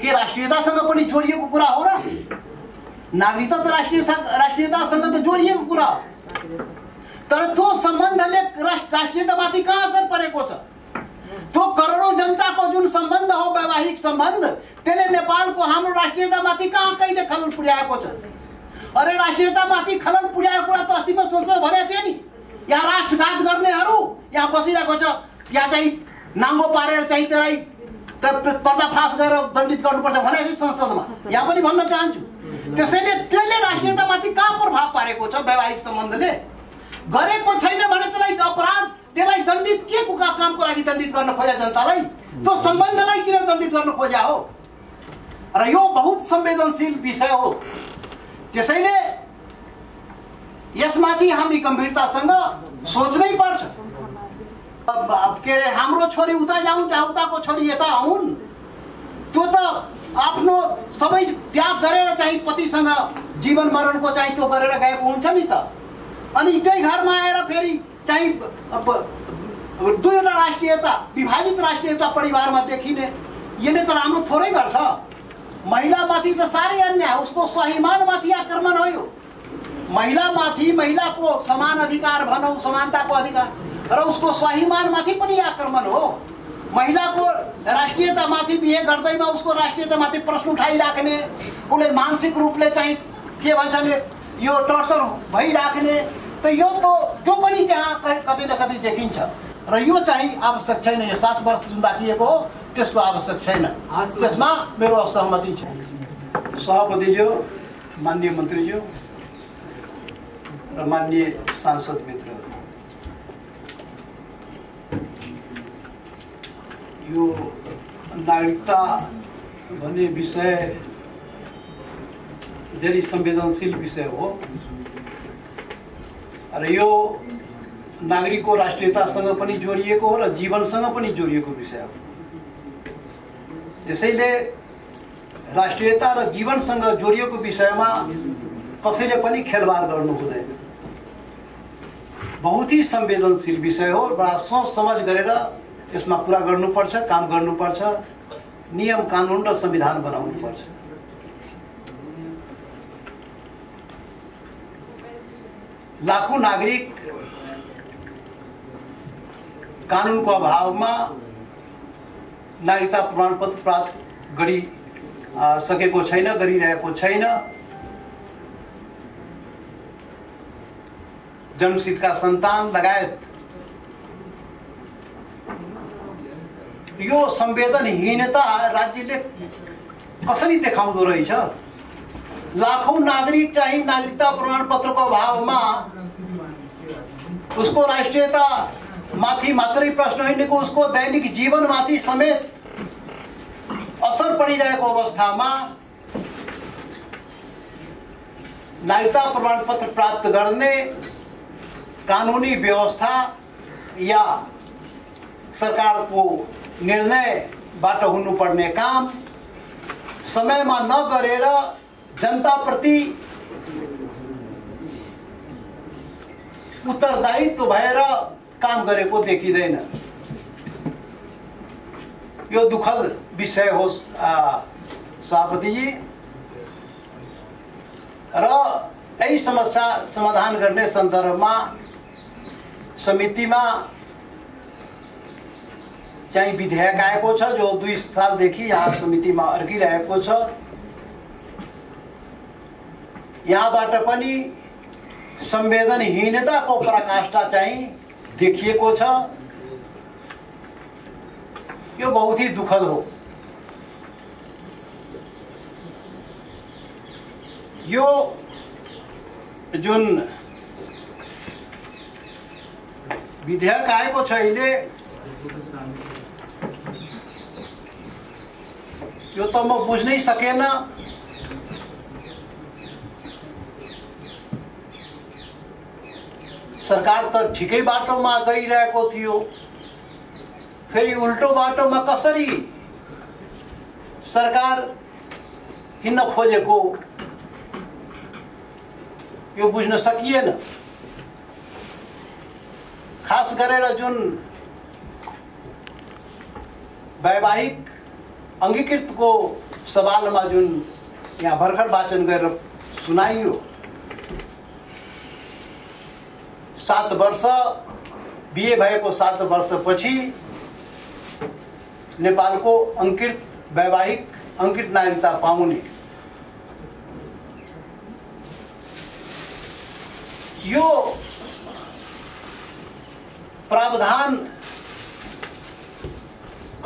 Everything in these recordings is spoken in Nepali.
के राष्ट्रियतासँग पनि जोडिएको कुरा हो र? नागरिकता त राष्ट्रियतासँग त जोडिएको कुरा हो, तर त्यो सम्बन्धले राष्ट्रियतामाथि कहाँ असर परेको छ? त्यो करोडौं जनताको जुन सम्बन्ध हो, वैवाहिक सम्बन्ध, त्यसले नेपालको हाम्रो राष्ट्रियतामाथि कहाँ कहिले खलल पुर्याएको छ? अरे राष्ट्रियतामाथि खलल पुर्याएको कुरा त अस्ति म संसद भनेको थिएँ नि। यहाँ राष्ट्रघात गर्नेहरू यहाँ बसिरहेको छ, यहाँ चाहिँ नाङ्गो पारेर चाहिँ त्यसलाई पर्दाफास गरेर दण्डित गर्नुपर्छ भनेको थिएँ संसदमा। यहाँ पनि भन्न चाहन्छु, त्यसैले त्यसले राष्ट्रियतामाथि कहाँ प्रभाव पारेको छ? वैवाहिक सम्बन्धले गरेको छैन भने त्यसलाई अपराध, त्यसलाई दण्डित के को कामको लागि दण्डित गर्न खोज्या जनतालाई? त्यो सम्बन्धलाई किन दण्डित गर्न खोज्या हो? र यो बहुत संवेदनशील विषय हो। त्यसैले यसमाथि हामी गम्भीरतासँग सोच्नै पर्छ। के अरे हाम्रो छोरी उता जाउन् चाहे उताको छोरी यता आउन्, त्यो त आफ्नो सबै त्याग गरेर चाहिँ पतिसँग जीवन मरणको चाहिँ त्यो गरेर गएको हुन्छ नि त। अनि त्यही घरमा आएर फेरि चाहिँ दुईवटा राष्ट्रियता, विभाजित राष्ट्रियता परिवारमा देखिने, यसले त राम्रो थोरै गर्छ। महिलामाथि त साह्रै अन्याय, उसको स्वाभिमानमाथि आक्रमण हो यो। महिलामाथि, महिलाको समान अधिकार भनौँ, समानताको अधिकार, र उसको स्वाभिमानमाथि पनि आक्रमण हो। महिलाको राष्ट्रियतामाथि बिहे गर्दैमा उसको राष्ट्रियतामाथि प्रश्न उठाइराख्ने, उसले मानसिक रूपले चाहिँ के भन्छन् यो टर्चर भइराख्ने, त यो त जो पनि त्यहाँ कतै न कतै देखिन्छ। र यो चाहिँ आवश्यक छैन। यो 7 वर्ष जुन बाँकिएको हो त्यसको आवश्यक छैन। त्यसमा मेरो असहमति छ। सभापतिज्यू, माननीय मन्त्रीज्यू र माननीय सांसद मित्रहरू, यो नागरिकता भन्ने विषय धेरै संवेदनशील विषय हो र यो नागरिकको राष्ट्रियतासँग पनि जोडिएको हो र जीवनसँग पनि जोडिएको विषय हो। त्यसैले राष्ट्रियता र जीवनसँग जोडिएको विषयमा कसैले पनि खेलवाड गर्नु हुँदैन। बहुत ही संवेदनशील विषय हो। बडा सोच समझ गरेर यसमा कुरा गर्नुपर्छ, काम गर्नुपर्छ, नियम कानुन र संविधान बनाउनुपर्छ। लाखौं नागरिक कानुनको अभावमा नागरिकता प्रमाणपत्र प्राप्त गरी सकेको छैन, गरिरहेको छैन। जन्मसिद्धका सन्तान लगायत यो संवेदनहीनता राज्यले कसरी देखाउँदो रहेछ? लाखौं नागरिक चाहिँ नागरिकता प्रमाणपत्रको अभावमा उसको राष्ट्रियता माथि मात्रै प्रश्न होइन, उसको दैनिक जीवनमाथि समेत असर परिरहेको अवस्थामा नागरिकता प्रमाणपत्र प्राप्त गर्ने कानुनी व्यवस्था या सरकारको निर्णयबाट हुनुपर्ने काम समयमा नगरेर जनताप्रति उत्तरदायित्व भएर काम गरेको देखिँदैन। यो दुःखद विषय हो सभापतिजी। र यही समस्या समाधान गर्ने सन्दर्भमा समितिमा चाहिँ विधेयक आएको छ, जो 2 सालदेखि यहाँ समितिमा अड्किरहेको छ। यहाँबाट पनि संवेदनहीनताको पराकाष्ठा चाहिँ देखिएको छ। यो बहुत ही दुःखद हो। यो जुन विधेयक आएको छ अहिले, यो त म बुझ्नै सकेन। सरकार त ठिकै बाटोमा गइरहेको थियो, फेरि उल्टो बाटोमा कसरी सरकार हिँड्न खोजेको यो बुझ्न सकिएन। खास गरेर जुन वैवाहिक अंगीकृतको सवालमा जुन यहाँ भर्खर वाचन गरेर सुनाइयो, 7 वर्ष बिहे भएको 7 वर्षपछि नेपालको अंकित वैवाहिक अंकित नागरिकता पाउने यो प्रावधान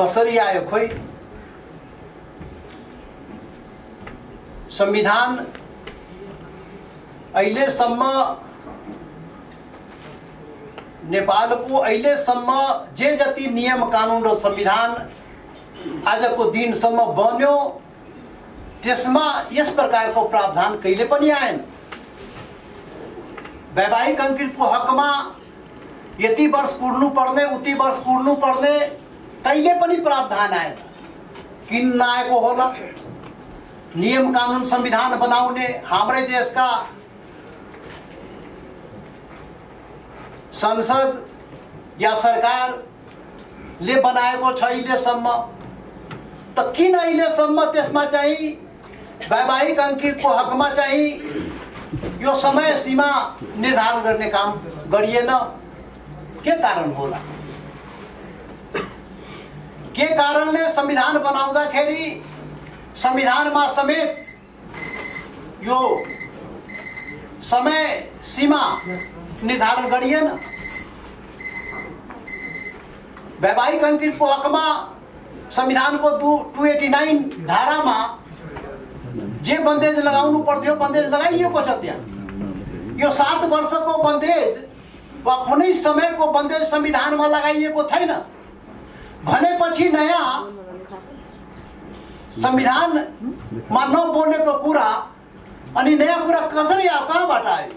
कसरी आयो खोइ? संविधान अहिलेसम्म नेपालको अहिलेसम्म जे जति नियम कानुन र संविधान आजको दिनसम्म बन्यो त्यसमा यस प्रकारको प्रावधान कहिले पनि आएन। वैवाहिक अंकितको हकमा यति वर्ष पुर्नु पर्ने उति वर्ष पुर्नु पर्ने कहिले पनि प्रावधान आएन। किन नआएको होला? नियम कानुन संविधान बनाउने हाम्रै देशका संसद या सरकारले बनाएको छ अहिलेसम्म। त किन अहिलेसम्म त्यसमा चाहिँ वैवाहिक अंकितको हकमा चाहिँ यो समय सीमा निर्धारण गर्ने काम गरिएन? के कारण होला? के कारणले संविधान बनाउँदाखेरि संविधानमा समेत यो समय सीमा निर्धारण गरिएन? वैवाहिक अंकितको हकमा संविधानको 289 धारामा जे बन्देज लगाउनु पर्थ्यो बन्देज लगाइएको छ। त्यहाँ यो 7 वर्षको बन्देज वा कुनै समयको बन्देज संविधानमा लगाइएको छैन भनेपछि नयाँ संविधानमा नबोलेको कुरा अनि नयाँ कुरा कसरी आयो? कहाँबाट आयो?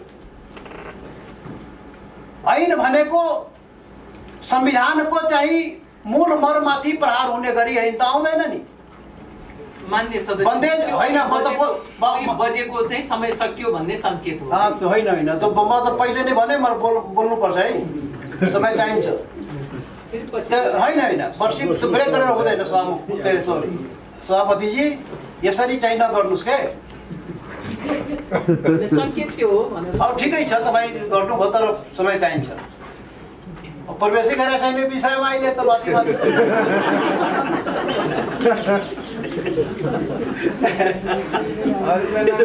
ऐन भनेको संविधानको चाहिँ मूल मर्माथि प्रहार हुने गरी ऐन त आउँदैन नि। मान्य सदस्य बन्देज होइन, म बजेको चाहिँ समय सकियो भन्ने संकेत हो। त्यो होइन होइन, त म त पहिले नै भने म बोल्नुपर्छ है, समय चाहिन्छ। होइन होइन, वर्षित ब्रेक गरेर हुँदैन। सरी सभापतिजी, यसरी चाहिँ नगर्नुहोस् के। संकेत के हो भनेर अब ठिकै छ, तपाईँ गर्नुभयो, तर समय चाहिन्छ। प्रवेशै गरेर चाहिने विषयमा अहिले त माथि माथि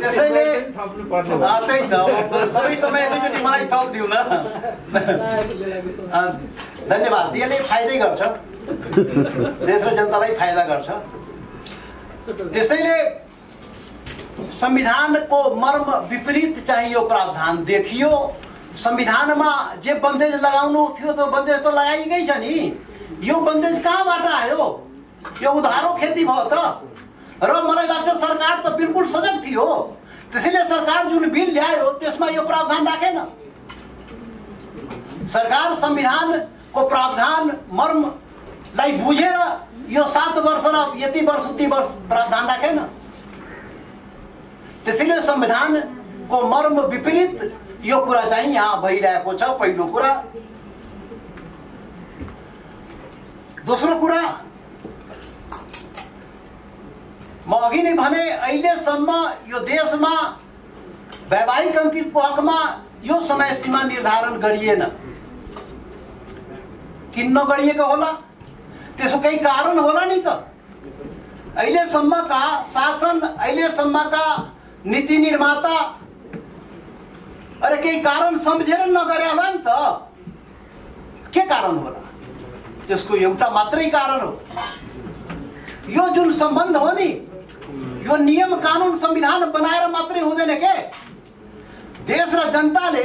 त्यसैले त्यही त सबै समय एकैचोटि मलाई थप दिउँ न। धन्यवाद। यसले फाइदै गर्छ, देश र जनतालाई फाइदा गर्छ। त्यसैले संविधानको मर्म विपरीत चाहिँ यो प्रावधान देखियो। संविधानमा जे बन्देज लगाउनु थियो त्यो बन्देज त लगाइकै छ नि। यो बन्देज कहाँबाट आयो? यो उधारो खेती भयो त। र मलाई लाग्छ सरकार त बिल्कुल सजग थियो, त्यसैले सरकार जुन बिल ल्यायो त्यसमा यो प्रावधान राखेन। सरकार संविधानको प्रावधान मर्मलाई बुझेर यो 7 वर्ष र यति वर्ष उति वर्ष प्रावधान राखेन। त्यसैले संविधानको मर्म विपरीत यो कुरा चाहिँ यहाँ भइरहेको छ, पहिलो कुरा। दोस्रो कुरा, म अघि नै भने अहिलेसम्म यो देशमा वैवाहिक अंकितको हकमा यो समय सीमा निर्धारण गरिएन। किन नगरिएको होला? त्यसको केही कारण होला नि त। अहिलेसम्मका शासन, अहिलेसम्मका नीति निर्माता अरे केही कारण सम्झेर नगरे होला नि त। के कारण होला? त्यसको एउटा मात्रै कारण हो, यो जुन सम्बन्ध हो नि, यो नियम कानुन संविधान बनाएर मात्रै हुँदैन के। देश र जनताले,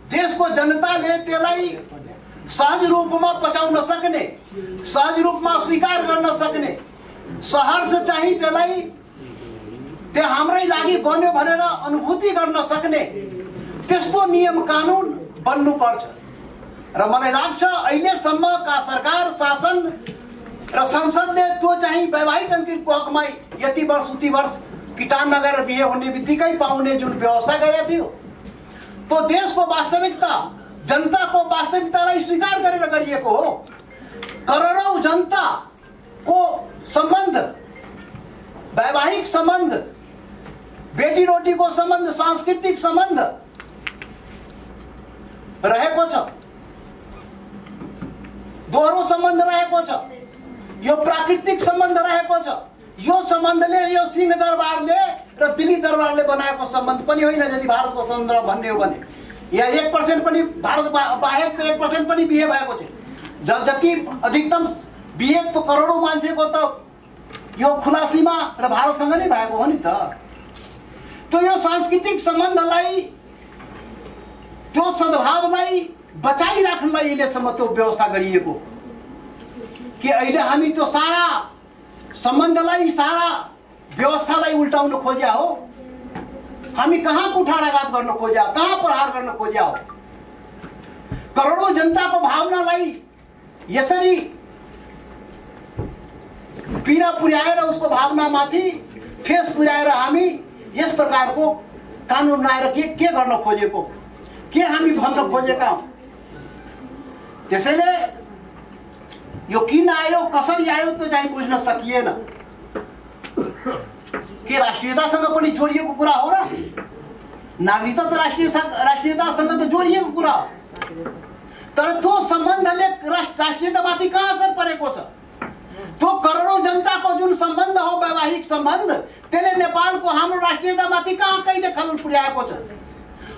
देशको जनताले त्यसलाई सहज रूपमा पचाउन सक्ने, सहज रूपमा स्वीकार गर्न सक्ने, सहर्ष चाहिँ त्यसलाई त्यो हाम्रै लागि बन्यो भनेर अनुभूति गर्न सक्ने त्यस्तो नियम कानुन बन्नु पर्छ। र मलाई लाग्छ अहिलेसम्मका सरकार, शासन र संसदले त्यो चाहिँ वैवाहिक अंकितको हकमा यति वर्ष उति वर्ष किटान नगरेर बिहे हुने बित्तिकै पाउने जुन व्यवस्था गरेको थियो, त्यो देशको वास्तविकता, जनताको वास्तविकतालाई स्वीकार गरेर गरिएको हो। करोडौं जनताको सम्बन्ध वैवाहिक सम्बन्ध, बेटी रोटीको सम्बन्ध, सांस्कृतिक सम्बन्ध रहेको छ, दोहोरो सम्बन्ध रहेको छ, यो प्राकृतिक सम्बन्ध रहेको छ। यो सम्बन्धले, यो सिंहदरबारले र दिल्ली दरबारले बनाएको सम्बन्ध पनि होइन। यदि भारतको सन्दर्भ भन्ने हो भने यहाँ 1% पनि भारत बाहेक 1% पनि बिहे भएको थियो। जति अधिकतम बिहे त करोडौं मान्छेको त यो खुला सीमा र भारतसँग नै भएको हो नि त। त्यो यो सांस्कृतिक सम्बन्धलाई, त्यो सद्भावलाई बचाइराख्नलाई अहिलेसम्म त्यो व्यवस्था गरिएको कि अहिले हामी त्यो सारा सम्बन्धलाई, सारा व्यवस्थालाई उल्टाउन खोज्या हो। हामी कहाँ कुठाराघात गर्न खोज्या, कहाँ प्रहार गर्न खोज्या हो। करोडौं जनताको भावनालाई यसरी पीडा पुर्याएर, उसको भावनामाथि ठेस पुर्याएर हामी यस प्रकारको कानुन बनाएर के गर्न खोजेको, के हामी भन्न खोजेका हौं। त्यसैले यो किन आयो, कसरी आयो त्यो चाहिँ बुझ्न सकिएन। के राष्ट्रियतासँग पनि जोडिएको कुरा हो र? नागरिकता त राष्ट्रियतासँग त जोडिएको कुरा हो, तर त्यो सम्बन्धले राष्ट्रियतामाथि कहाँ असर परेको छ? त्यो करोडौं जनताको जुन सम्बन्ध हो, वैवाहिक सम्बन्ध, त्यसले नेपालको, हाम्रो राष्ट्रियतामाथि कहाँ कहिले खलल पुर्याएको छ?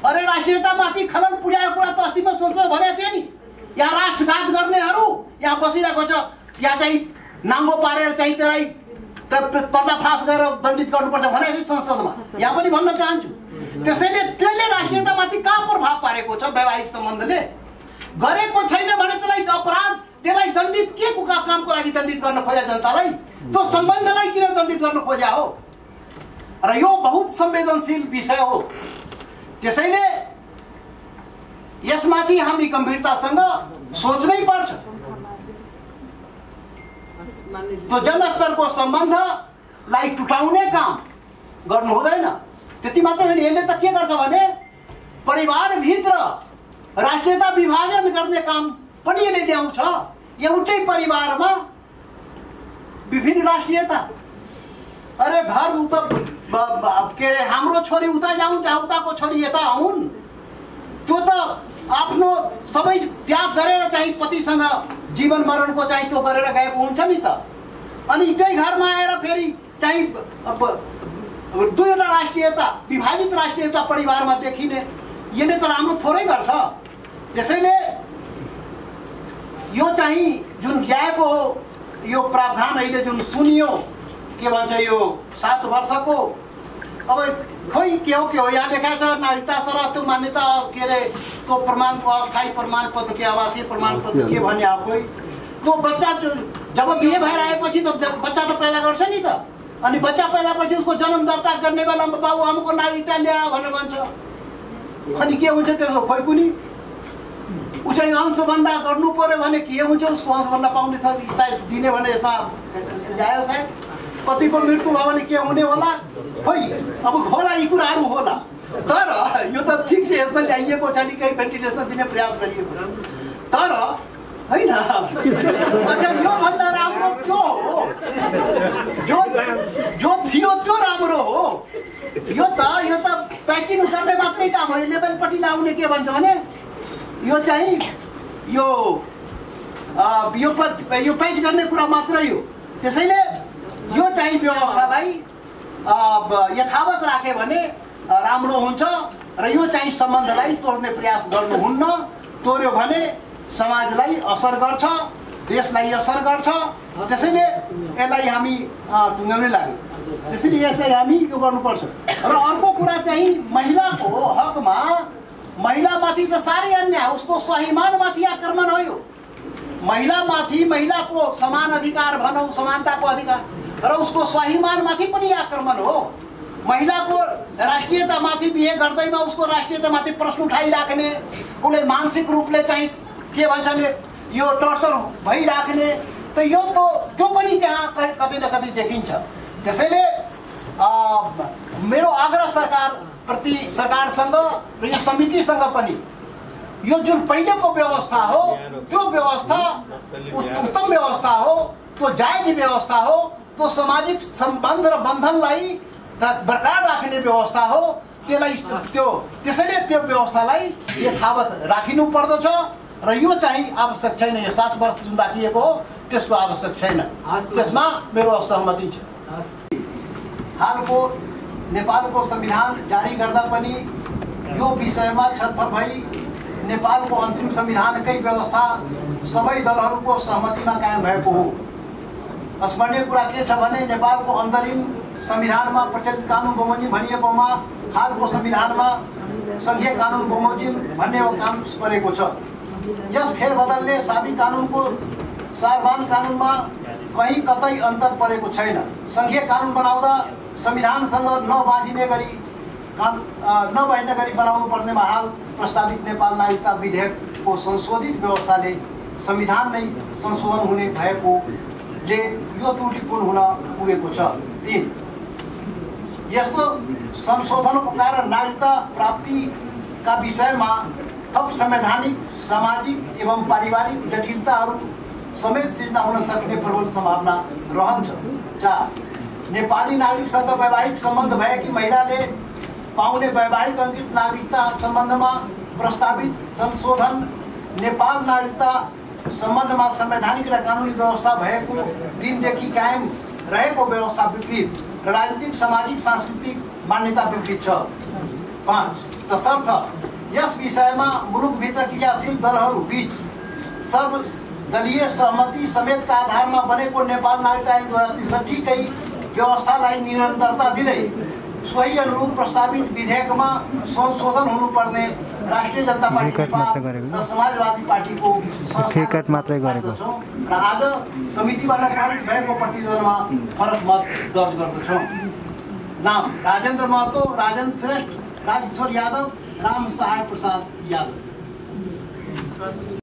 अरे राष्ट्रियतामाथि खलल पुर्याएको कुरा त अस्ति म संसद भनेको थिएँ नि। यहाँ राष्ट्रघात गर्नेहरू यहाँ बसिरहेको छ, यहाँ चाहिँ नाङ्गो पारेर चाहिँ त्यसलाई पर्दाफास गरेर दण्डित गर्नुपर्छ भनेको थिएँ संसदमा। यहाँ पनि भन्न चाहन्छु। त्यसैले त्यसले राष्ट्रियतामाथि कहाँ प्रभाव पारेको छ? वैवाहिक सम्बन्धले गरेको छैन भने त्यसलाई अपराध, त्यसलाई दण्डित के कामको लागि दण्डित गर्न खोज्या जनतालाई? त्यो सम्बन्धलाई किन दण्डित गर्न खोज्या हो? र यो बहुत संवेदनशील विषय हो। त्यसैले यसमाथि हामी गम्भीरतासँग सोच्नै पर्छ। त्यो जनस्तरको सम्बन्धलाई टुटाउने काम गर्नु हुँदैन। त्यति मात्र होइन, यसले त के गर्छ भने परिवारभित्र राष्ट्रियता विभाजन गर्ने काम पनि यसले ल्याउँछ। एउटै परिवारमा विभिन्न राष्ट्रियता। अरे घर उता के अरे हाम्रो छोरी उता जाउन्, उताको छोरी यता आउन्, त्यो त आफ्नो सबै त्याग गरेर चाहिँ पतिसँग जीवन मरणको चाहिँ त्यो गरेर गएको हुन्छ नि त। अनि त्यही घरमा आएर फेरि चाहिँ दुईवटा राष्ट्रियता, विभाजित राष्ट्रियता परिवारमा देखिने, यसले त राम्रो थोरै गर्छ। त्यसैले यो चाहिँ जुन ल्याएको हो, यो प्रावधान अहिले जुन सुनियो, के भन्छ यो 7 वर्षको, अब खोइ के हो यहाँ लेखा छ नागरिकता सरह त्यो मान्यता के अरे त्यो प्रमाणको अस्थायी प्रमाणपत्र के आवासीय प्रमाणपत्र के भने आप कोही त्यो बच्चा जब बिहे भएर आएपछि त बच्चा त पैदा गर्छ नि त। अनि बच्चा पैदा पछि उसको जन्म दर्ता गर्ने बेलामा बाबुआमाको नागरिकता ल्यायो भनेर भन्छ। अनि के हुन्छ त्यसको खोइ कुनी उसै अंशभन्दा गर्नु पर्यो भने के हुन्छ, उसको अंशभन्दा पाउने छ सायद दिने भने यसमा ल्यायो। सायद पतिको मृत्यु भयो भने के हुने होला, खोइ अब होला यी कुराहरू होला। तर यो त ठिक छ, यसमा ल्याइएको छ नि, केही भेन्टिलेसन दिने प्रयास गरिएको छ, तर होइन योभन्दा राम्रो त्यो हो जो थियो त्यो राम्रो हो। यो त प्याचिङ गर्ने मात्रै काम हो। लेभलपट्टि लाउने के भन्छ भने यो चाहिँ यो प्याच गर्ने कुरा मात्रै हो। त्यसैले यो चाहिँ व्यवस्थालाई यथावत राख्यो भने राम्रो हुन्छ र यो चाहिँ सम्बन्धलाई तोड्ने प्रयास गर्नुहुन्न। तोड्यो भने समाजलाई असर गर्छ, देशलाई असर गर्छ। त्यसैले यसलाई हामी टुङ्गाउनै लाग्यो। त्यसैले यसलाई हामी यो गर्नुपर्छ। र अर्को कुरा चाहिँ महिलाको हकमा, महिलामाथि त साह्रै अन्याय, उसको स्वाभिमानमाथि आक्रमण हो। यो महिलामाथि, महिलाको समान अधिकार भनौँ, समानताको अधिकार र उसको स्वाभिमानमाथि पनि आक्रमण हो। महिलाको राष्ट्रियतामाथि बिहे गर्दैमा उसको राष्ट्रियतामाथि प्रश्न उठाइराख्ने, उसले मानसिक रूपले चाहिँ के भन्छ भने यो टर्चर भइराख्ने, त यो त त्यो पनि त्यहाँ कतै न कतै देखिन्छ। त्यसैले मेरो आग्रह सरकारप्रति, सरकारसँग र यो समितिसँग पनि यो जुन पहिलेको व्यवस्था हो त्यो व्यवस्था उत्तम व्यवस्था हो, त्यो जायज व्यवस्था हो। त्यो सामाजिक सम्बन्ध र बन्धनलाई बरकरार राख्ने व्यवस्था हो। त्यसलाई त्यसैले त्यो व्यवस्थालाई यथावत राखिनु पर्दछ र यो चाहिँ आवश्यक छैन। यो 7 वर्ष जुन राखिएको हो त्यसको आवश्यक छैन। त्यसमा मेरो सहमति छ। हालको नेपालको संविधान जारी गर्दा पनि यो विषयमा छलफल भई नेपालको अन्तिम संविधानकै व्यवस्था सबै दलहरूको सहमतिमा कायम भएको हो। स्मरणीय कुरा के छ भने नेपालको अन्तरिम संविधानमा प्रचलित कानुन बमोजिम भनिएकोमा हालको संविधानमा संघीय कानुन बमोजिम भन्ने काम परेको छ। यस फेरबदलले साबिक कानुनको सार्वभौम कानुनमा कहीँ कतै अन्तर परेको छैन। संघीय कानुन बनाउँदा संविधानसँग नबाँधिने गरी बनाउनु पर्नेमा हाल प्रस्तावित नेपाल नागरिकता विधेयकको संशोधित व्यवस्थाले संविधान नै संशोधन हुने भएकोले यो त्रुटिपूर्ण हुन पुगेको छ। 3 यस्तो संशोधनको कारण नागरिकता प्राप्तिका विषयमा थप संवैधानिक सामाजिक एवं पारिवारिक जटिलताहरू समेत सिर्जना हुन सक्ने प्रबल सम्भावना रहन्छ। 4 नेपाली नागरिकसँग वैवाहिक सम्बन्ध भएकी महिलाले पाउने वैवाहिक अङ्कित नागरिकता सम्बन्धमा प्रस्तावित संशोधन नेपाल नागरिकता सम्बन्धमा संवैधानिक र कानुनी व्यवस्था भएको दिनदेखि कायम रहेको व्यवस्था विपरीत र राजनीतिक सामाजिक सांस्कृतिक मान्यता विपरीत छ। 5 तसर्थ यस विषयमा मुलुकभित्र क्रियाशील दलहरू बीच सर्वदलीय सहमति समेतका आधारमा बनेको नेपाल नागरिकता ऐन 2063 कै व्यवस्थालाई निरन्तरता दिँदै सोही अनुरूप प्रस्तावित विधेयकमा संशोधन हुनुपर्ने राष्ट्रिय जनता पार्टी र समाजवादी पार्टीको मात्रै गरेको र आज समितिबाट पारित भएको प्रतिवेदनमा फरक मत दर्ज गर्दछौँ। नाम राजेन्द्र महतो, राजन श्रेष्ठ, राजेश्वर यादव, राम सहाय प्रसाद यादव।